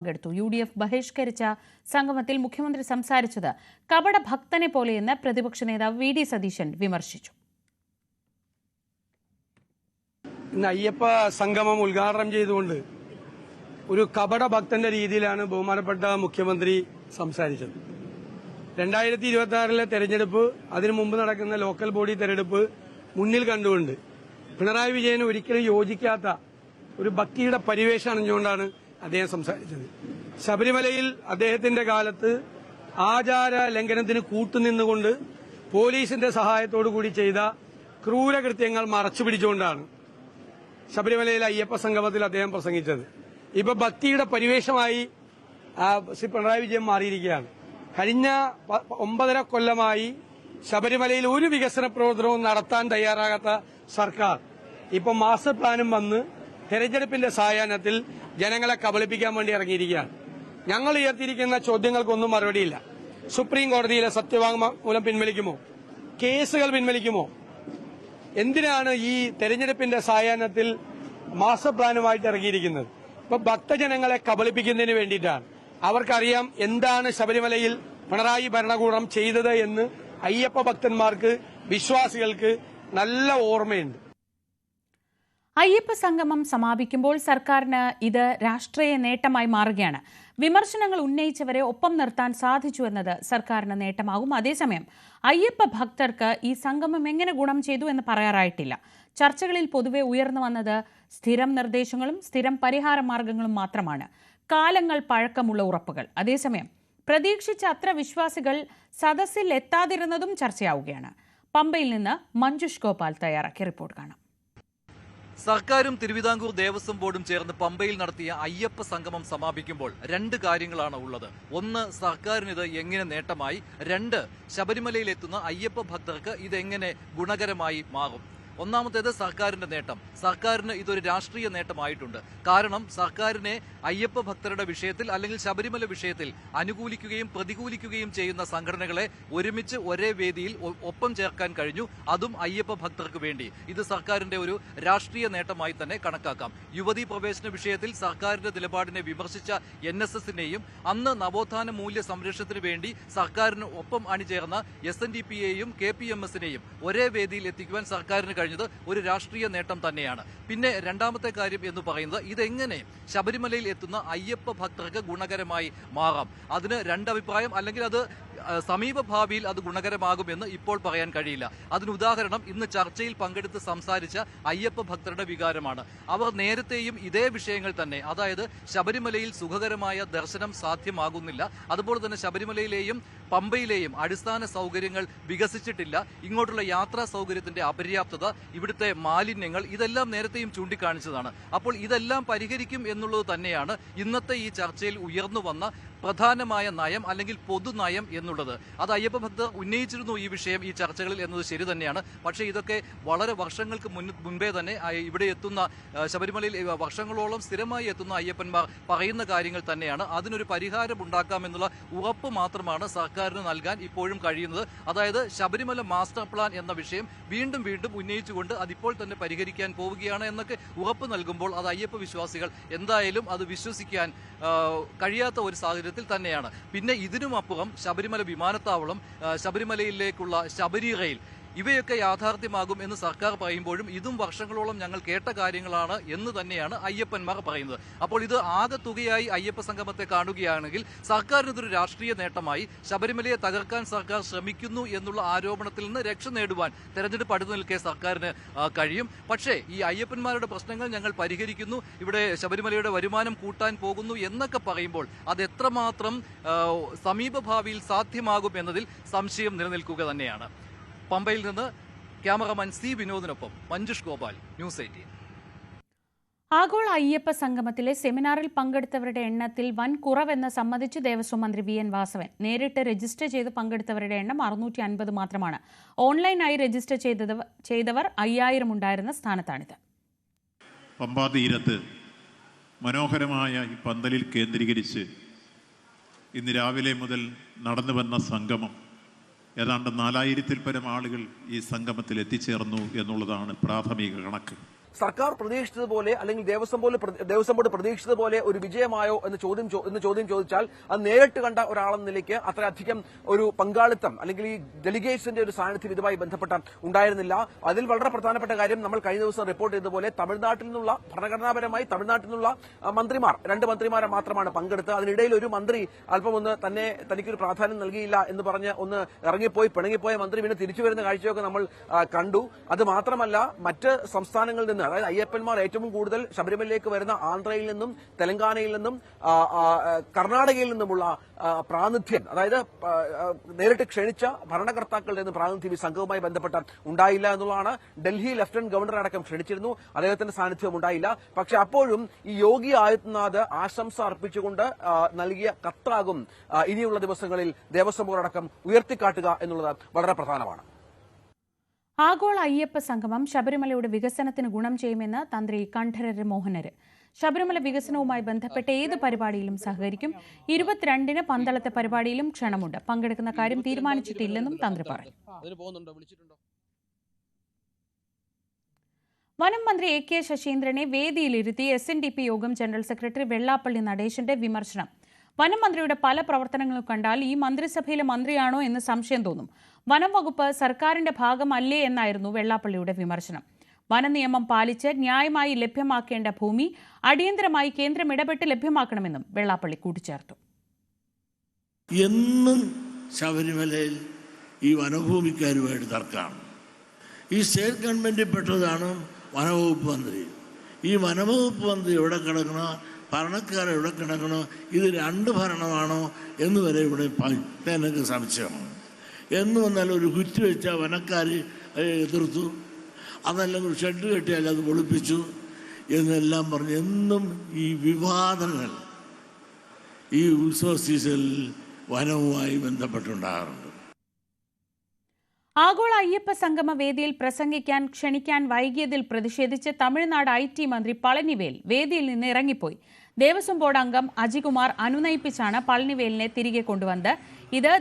പങ്കെടുത്തു. UDF ബഹിഷ്കരിച്ച സംഗമത്തിൽ മുഖ്യമന്ത്രി സംസാരിച്ചത് കപട ഭക്തനെ പോലെയെന്ന് പ്രതിപക്ഷ നേതാവ് VD സതീശൻ വിമർശിച്ചു. ഇന്ന് അയ്യപ്പ സംഗമം ഉദ്ഘാടനം ചെയ്തുകൊണ്ട് ഒരു കപട ഭക്തന്റെ രീതിയിലാണ് ബഹുമാനപ്പെട്ട മുഖ്യമന്ത്രി സംസാരിച്ചത്. 2026 തെരഞ്ഞെടുപ്പ്, അതിനു മുമ്പ് നടക്കുന്ന ലോക്കൽ ബോഡി തെരഞ്ഞെടുപ്പ് മുന്നിൽ കണ്ടുകൊണ്ട് പിണറായി വിജയന് ഒരിക്കലും യോജിക്കാത്ത ഒരു ഭക്തിയുടെ പരിവേഷം അണിഞ്ഞുകൊണ്ടാണ് അദ്ദേഹം സംസാരിച്ചത്. ശബരിമലയിൽ അദ്ദേഹത്തിന്റെ കാലത്ത് ആചാര ലംഘനത്തിന് കൂട്ടുനിന്നുകൊണ്ട് പോലീസിന്റെ സഹായത്തോടു കൂടി ചെയ്ത ക്രൂരകൃത്യങ്ങൾ മറച്ചുപിടിച്ചുകൊണ്ടാണ് ശബരിമലയിലെ അയ്യപ്പ സംഗമത്തിൽ അദ്ദേഹം പ്രസംഗിച്ചത്. ഇപ്പൊ ഭക്തിയുടെ പരിവേഷമായി ശ്രീ പിണറായി വിജയൻ മാറിയിരിക്കുകയാണ്. കഴിഞ്ഞ 9.5 കൊല്ലമായി ശബരിമലയിൽ ഒരു വികസന പ്രവർത്തനവും നടത്താൻ തയ്യാറാകാത്ത സർക്കാർ ഇപ്പൊ മാസ്റ്റർ പ്ലാനും വന്ന് തെരഞ്ഞെടുപ്പിന്റെ സായാഹ്നത്തിൽ ജനങ്ങളെ കബളിപ്പിക്കാൻ വേണ്ടി ഇറങ്ങിയിരിക്കുകയാണ്. ഞങ്ങൾ ഉയർത്തിയിരിക്കുന്ന ചോദ്യങ്ങൾക്കൊന്നും മറുപടിയില്ല. സുപ്രീം കോടതിയിലെ സത്യവാങ്മൂലം പിൻവലിക്കുമോ? കേസുകൾ പിൻവലിക്കുമോ? എന്തിനാണ് ഈ തെരഞ്ഞെടുപ്പിന്റെ സായാഹ്നത്തിൽ മാസ്റ്റർ പ്ലാനുമായിട്ട് ഇറങ്ങിയിരിക്കുന്നത്? ഇപ്പൊ ഭക്തജനങ്ങളെ കബളിപ്പിക്കുന്നതിന് വേണ്ടിയിട്ടാണ്. അവർക്കറിയാം എന്താണ് ശബരിമലയിൽ പിണറായി ഭരണകൂടം ചെയ്തത് എന്ന്. അയ്യപ്പ ഭക്തന്മാർക്ക്, വിശ്വാസികൾക്ക് നല്ല ഓർമ്മയുണ്ട്. അയ്യപ്പ സംഗമം സമാപിക്കുമ്പോൾ സർക്കാരിന് ഇത് രാഷ്ട്രീയ നേട്ടമായി മാറുകയാണ്. വിമർശനങ്ങൾ ഉന്നയിച്ചവരെ ഒപ്പം നിർത്താൻ സാധിച്ചു എന്നത് സർക്കാരിന് നേട്ടമാകും. അതേസമയം അയ്യപ്പ ഭക്തർക്ക് ഈ സംഗമം എങ്ങനെ ഗുണം ചെയ്തു എന്ന് പറയാറായിട്ടില്ല. ചർച്ചകളിൽ പൊതുവെ ഉയർന്നു വന്നത് സ്ഥിരം നിർദ്ദേശങ്ങളും സ്ഥിരം പരിഹാര മാർഗങ്ങളും മാത്രമാണ്, കാലങ്ങൾ പഴക്കമുള്ള ഉറപ്പുകൾ. അതേസമയം പ്രതീക്ഷിച്ച അത്ര വിശ്വാസികൾ സദസ്സിൽ എത്താതിരുന്നതും ചർച്ചയാവുകയാണ്. പമ്പയിൽ നിന്ന് മഞ്ജുഷ് ഗോപാൽ തയ്യാറാക്കിയ റിപ്പോർട്ട് കാണാം. സർക്കാരും തിരുവിതാംകൂർ ദേവസ്വം ബോർഡും ചേർന്ന് പമ്പയിൽ നടത്തിയ അയ്യപ്പ സംഗമം സമാപിക്കുമ്പോൾ 2 കാര്യങ്ങളാണ് ഉള്ളത്. ഒന്ന്, സർക്കാരിനിത് എങ്ങനെ നേട്ടമായി. 2, ശബരിമലയിലെത്തുന്ന അയ്യപ്പ ഭക്തർക്ക് ഇതെങ്ങനെ ഗുണകരമായി മാറും. ഒന്നാമത്തേത് സർക്കാരിന്റെ നേട്ടം. സർക്കാരിന് ഇതൊരു രാഷ്ട്രീയ നേട്ടമായിട്ടുണ്ട്. കാരണം സർക്കാരിനെ അയ്യപ്പ ഭക്തരുടെ വിഷയത്തിൽ അല്ലെങ്കിൽ ശബരിമല വിഷയത്തിൽ അനുകൂലിക്കുകയും പ്രതികൂലിക്കുകയും ചെയ്യുന്ന സംഘടനകളെ ഒരുമിച്ച് ഒരേ വേദിയിൽ ഒപ്പം ചേർക്കാൻ കഴിഞ്ഞു, അതും അയ്യപ്പ ഭക്തർക്ക് വേണ്ടി. ഇത് സർക്കാരിന്റെ ഒരു രാഷ്ട്രീയ നേട്ടമായി തന്നെ കണക്കാക്കാം. യുവതീ പ്രവേശന വിഷയത്തിൽ സർക്കാരിന്റെ നിലപാടിനെ വിമർശിച്ച NSSനെയും അന്ന് നവോത്ഥാന മൂല്യ സംരക്ഷണത്തിന് വേണ്ടി സർക്കാരിന് ഒപ്പം അണിചേർന്ന SNDPയെയും KPMSനെയും ഒരേ വേദിയിൽ എത്തിക്കുവാൻ സർക്കാരിന് കഴിഞ്ഞത് ഒരു രാഷ്ട്രീയ നേട്ടം തന്നെയാണ്. പിന്നെ രണ്ടാമത്തെ കാര്യം എന്ന് പറയുന്നത് ഇതെങ്ങനെ ശബരിമലയിൽ എത്തുന്ന അയ്യപ്പ ഭക്തർക്ക് ഗുണകരമായി മാറാം. അതിന് 2 അഭിപ്രായം, അല്ലെങ്കിൽ അത് സമീപ ഭാവിയിൽ അത് ഗുണകരമാകുമെന്ന് ഇപ്പോൾ പറയാൻ കഴിയില്ല. അതിന് ഉദാഹരണം ഇന്ന് ചർച്ചയിൽ പങ്കെടുത്ത് സംസാരിച്ച അയ്യപ്പ ഭക്തരുടെ വികാരമാണ്. അവർ നേരത്തെയും ഇതേ വിഷയങ്ങൾ തന്നെ, അതായത് ശബരിമലയിൽ സുഖകരമായ ദർശനം സാധ്യമാകുന്നില്ല, അതുപോലെ തന്നെ ശബരിമലയിലെയും പമ്പയിലെയും അടിസ്ഥാന സൗകര്യങ്ങൾ വികസിച്ചിട്ടില്ല, ഇങ്ങോട്ടുള്ള യാത്രാ സൗകര്യത്തിന്റെ അപര്യാപ്തത, ഇവിടുത്തെ മാലിന്യങ്ങൾ, ഇതെല്ലാം നേരത്തെയും ചൂണ്ടിക്കാണിച്ചതാണ്. അപ്പോൾ ഇതെല്ലാം പരിഹരിക്കും എന്നുള്ളത് തന്നെയാണ് ഇന്നത്തെ ഈ ചർച്ചയിൽ ഉയർന്നു വന്ന പ്രധാനമായ നയം അല്ലെങ്കിൽ പൊതുനയം എന്നുള്ളത്. അത് അയ്യപ്പ ഭക്തർ ഉന്നയിച്ചിരുന്നു ഈ വിഷയം ഈ ചർച്ചകളിൽ എന്നത് ശരി തന്നെയാണ്. പക്ഷേ ഇതൊക്കെ വളരെ വർഷങ്ങൾക്ക് മുൻപേ തന്നെ ഇവിടെ എത്തുന്ന ശബരിമലയിൽ വർഷങ്ങളോളം സ്ഥിരമായി എത്തുന്ന അയ്യപ്പന്മാർ പറയുന്ന കാര്യങ്ങൾ തന്നെയാണ്. അതിനൊരു പരിഹാരം ഉണ്ടാക്കാമെന്നുള്ള ഉറപ്പ് മാത്രമാണ് സർക്കാരിന് നൽകാൻ ഇപ്പോഴും കഴിയുന്നത്. അതായത് ശബരിമല മാസ്റ്റർ പ്ലാൻ എന്ന വിഷയം വീണ്ടും വീണ്ടും ഉന്നയിച്ചുകൊണ്ട് അതിപ്പോൾ തന്നെ പരിഹരിക്കാൻ പോവുകയാണ് എന്നൊക്കെ ഉറപ്പ് നൽകുമ്പോൾ അത് അയ്യപ്പ വിശ്വാസികൾ എന്തായാലും അത് വിശ്വസിക്കാൻ കഴിയാത്ത ഒരു സാഹചര്യത്തിൽ തന്നെയാണ്. പിന്നെ ഇതിനുമപ്പുറം ശബരിമല വിമാനത്താവളം, ശബരിമലയിലേക്കുള്ള ശബരി റെയിൽ, ഇവയൊക്കെ യാഥാർത്ഥ്യമാകും എന്ന് സർക്കാർ പറയുമ്പോഴും ഇതും വർഷങ്ങളോളം ഞങ്ങൾ കേട്ട കാര്യങ്ങളാണ് എന്ന് തന്നെയാണ് അയ്യപ്പന്മാർ പറയുന്നത്. അപ്പോൾ ഇത് ആകെ തുകയായി അയ്യപ്പ സംഗമത്തെ കാണുകയാണെങ്കിൽ സർക്കാരിന് ഇതൊരു രാഷ്ട്രീയ നേട്ടമായി. ശബരിമലയെ തകർക്കാൻ സർക്കാർ ശ്രമിക്കുന്നു എന്നുള്ള ആരോപണത്തിൽ നിന്ന് രക്ഷ നേടുവാൻ തെരഞ്ഞെടുപ്പ് അടുത്തു നിൽക്കെ സർക്കാരിന് കഴിയും. പക്ഷേ ഈ അയ്യപ്പന്മാരുടെ പ്രശ്നങ്ങൾ ഞങ്ങൾ പരിഹരിക്കുന്നു, ഇവിടെ ശബരിമലയുടെ വരുമാനം കൂട്ടാൻ പോകുന്നു എന്നൊക്കെ പറയുമ്പോൾ അത് എത്രമാത്രം സമീപ ഭാവിയിൽ സാധ്യമാകും എന്നതിൽ സംശയം നിലനിൽക്കുക തന്നെയാണ്. പമ്പയിൽ നിന്ന് ക്യാമറമാൻ C വിനോദിനൊപ്പം മഞ്ജുഷ് ഗോപാൽ, ന്യൂസ് 18. ആഗോള അയ്യപ്പ സംഗമത്തിലെ സെമിനാറിൽ പങ്കെടുത്തവരുടെ എണ്ണത്തിൽ വൻ കുറവെന്ന് സമ്മതിച്ച് ദേവസ്വം മന്ത്രി VN വാസവൻ. നേരിട്ട് രജിസ്റ്റർ ചെയ്ത് പങ്കെടുത്തവരുടെ എണ്ണം 650 മാത്രമാണ്. ഓൺലൈനായി രജിസ്റ്റർ ചെയ്തവർ 5000 ഉണ്ടായിരുന്ന സ്ഥാനത്താണിത്. പമ്പാ തീരത്ത് മനോഹരമായ ഈ പന്തലിൽ കേന്ദ്രീകരിച്ച് ഇന്ന് രാവിലെ മുതൽ നടന്നു വന്ന സംഗമം ഏതാണ്ട് 4000-ൽ പരം ആളുകൾ ഈ സംഗമത്തിൽ എത്തിച്ചേർന്നു എന്നുള്ളതാണ് പ്രാഥമിക കണക്ക്. സർക്കാർ പ്രതീക്ഷിച്ചതുപോലെ അല്ലെങ്കിൽ ദേവസ്വം ബോർഡ് പ്രതീക്ഷിച്ചതുപോലെ ഒരു വിജയമായോ എന്ന് ചോദ്യം ചോദിച്ചാൽ അത് നേരിട്ട് കണ്ട ഒരാളെന്ന നിലയ്ക്ക് അത്രയധികം ഒരു പങ്കാളിത്തം അല്ലെങ്കിൽ ഈ ഡെലിഗേറ്റ്സിന്റെ ഒരു സാന്നിധ്യം ഇതുമായി ബന്ധപ്പെട്ട ഉണ്ടായിരുന്നില്ല. അതിൽ വളരെ പ്രധാനപ്പെട്ട കാര്യം നമ്മൾ കഴിഞ്ഞ ദിവസം റിപ്പോർട്ട് ചെയ്തതുപോലെ തമിഴ്നാട്ടിൽ നിന്നുള്ള ഭരണഘടനാപരമായി തമിഴ്നാട്ടിൽ നിന്നുള്ള മന്ത്രിമാർ 2 മന്ത്രിമാരെ മാത്രമാണ് പങ്കെടുത്തത്. അതിനിടയിൽ ഒരു മന്ത്രി അല്പം ഒന്ന് തനിക്കൊരു പ്രാധാന്യം നൽകിയില്ല എന്ന് പറഞ്ഞ് ഒന്ന് പിണങ്ങിപ്പോയ മന്ത്രി പിന്നെ തിരിച്ചു വരുന്ന കാഴ്ചയൊക്കെ നമ്മൾ കണ്ടു. അത് മാത്രമല്ല മറ്റ് സംസ്ഥാനങ്ങളിൽ നിന്ന്, അതായത് അയ്യപ്പന്മാർ ഏറ്റവും കൂടുതൽ ശബരിമലയിലേക്ക് വരുന്ന ആന്ധ്രയിൽ നിന്നും തെലങ്കാനയിൽ നിന്നും കർണാടകയിൽ നിന്നുമുള്ള പ്രാതിനിധ്യം, അതായത് നേരിട്ട് ക്ഷണിച്ച ഭരണകർത്താക്കളുടെ നിന്ന് പ്രാതിനിധ്യം ഈ സംഘവുമായി ബന്ധപ്പെട്ട ഉണ്ടായില്ല എന്നുള്ളതാണ്. ഡൽഹി ലഫ്റ്റനന്റ് ഗവർണർ അടക്കം ക്ഷണിച്ചിരുന്നു, അദ്ദേഹത്തിന്റെ സാന്നിധ്യം ഉണ്ടായില്ല. പക്ഷെ അപ്പോഴും ഈ യോഗി ആദിത്യനാഥ് ആശംസ അർപ്പിച്ചുകൊണ്ട് നൽകിയ കത്താകും ഇനിയുള്ള ദിവസങ്ങളിൽ ദേവസ്വം ബോർഡ് അടക്കം ഉയർത്തിക്കാട്ടുക എന്നുള്ളത് വളരെ പ്രധാനമാണ്. ആഗോള അയ്യപ്പ സംഗമം ശബരിമലയുടെ വികസനത്തിന് ഗുണം ചെയ്യുമെന്ന് തന്ത്രി കണ്ഠരര് മോഹനര്. ശബരിമല വികസനവുമായി ബന്ധപ്പെട്ട ഏത് പരിപാടിയിലും സഹകരിക്കും. 22-ന് പന്തളത്തെ പരിപാടിയിലും ക്ഷണമുണ്ട്. പങ്കെടുക്കുന്ന കാര്യം തീരുമാനിച്ചിട്ടില്ലെന്നും തന്ത്രി പറഞ്ഞു. വനം മന്ത്രി AK ശശീന്ദ്രനെ വേദിയിലിരുത്തി SNDP യോഗം ജനറൽ സെക്രട്ടറി വെള്ളാപ്പള്ളി നടേശന്റെ വിമർശനം. വനം മന്ത്രിയുടെ പല പ്രവർത്തനങ്ങളും കണ്ടാൽ ഈ മന്ത്രിസഭയിലെ മന്ത്രിയാണോ എന്ന് സംശയം തോന്നും. വനം വകുപ്പ് സർക്കാരിന്റെ ഭാഗമല്ലേ എന്നായിരുന്നു വെള്ളാപ്പള്ളിയുടെ വിമർശനം. വനനിയമം പാലിച്ച് ന്യായമായി ലഭ്യമാക്കേണ്ട ഭൂമി അടിയന്തരമായി കേന്ദ്രം ഇടപെട്ട് ലഭ്യമാക്കണമെന്നും വെള്ളാപ്പള്ളി കൂട്ടിച്ചേർത്തു. എന്നും ശബരിമലയിൽ ഈ വനഭൂമിക്കാരുമായിട്ട് തർക്കമാണ്. ഈ സ്റ്റേറ്റ് ഗവൺമെന്റിൽ പെട്ടതാണ് വനവകുപ്പ് മന്ത്രി. ഈ വനവകുപ്പ് മന്ത്രി എവിടെ കിടക്കണോ, ഭരണക്കാർ എവിടെ കിടക്കണോ, ഇത് 2 ഭരണമാണോ എന്ന് വരെ ഇവിടെ എനിക്ക് സംശയമാണ്. എന്ന് വന്നാൽ ഒരു കുറ്റി വെച്ചാൽ വനക്കാർ എതിർത്തു, അതല്ലെങ്കിൽ ഷെഡ് കെട്ടിയാൽ അത് പൊളിപ്പിച്ചു എന്നെല്ലാം പറഞ്ഞ് എന്നും ഈ വിവാദങ്ങൾ ഈ ഉത്സവ സീസണിൽ വനവുമായി ബന്ധപ്പെട്ടുണ്ടാകാറുണ്ട്. ആഗോള അയ്യപ്പ സംഗമ വേദിയിൽ പ്രസംഗിക്കാൻ ക്ഷണിക്കാൻ വൈകിയതിൽ പ്രതിഷേധിച്ച് തമിഴ്നാട് IT മന്ത്രി പളനിവേൽ വേദിയിൽ നിന്ന് ഇറങ്ങിപ്പോയി. ദേവസ്വം ബോർഡ് അംഗം അജികുമാർ അനുനയിപ്പിച്ചാണ് പളനിവേലിനെ തിരികെ കൊണ്ടുവന്നത്. ഇത്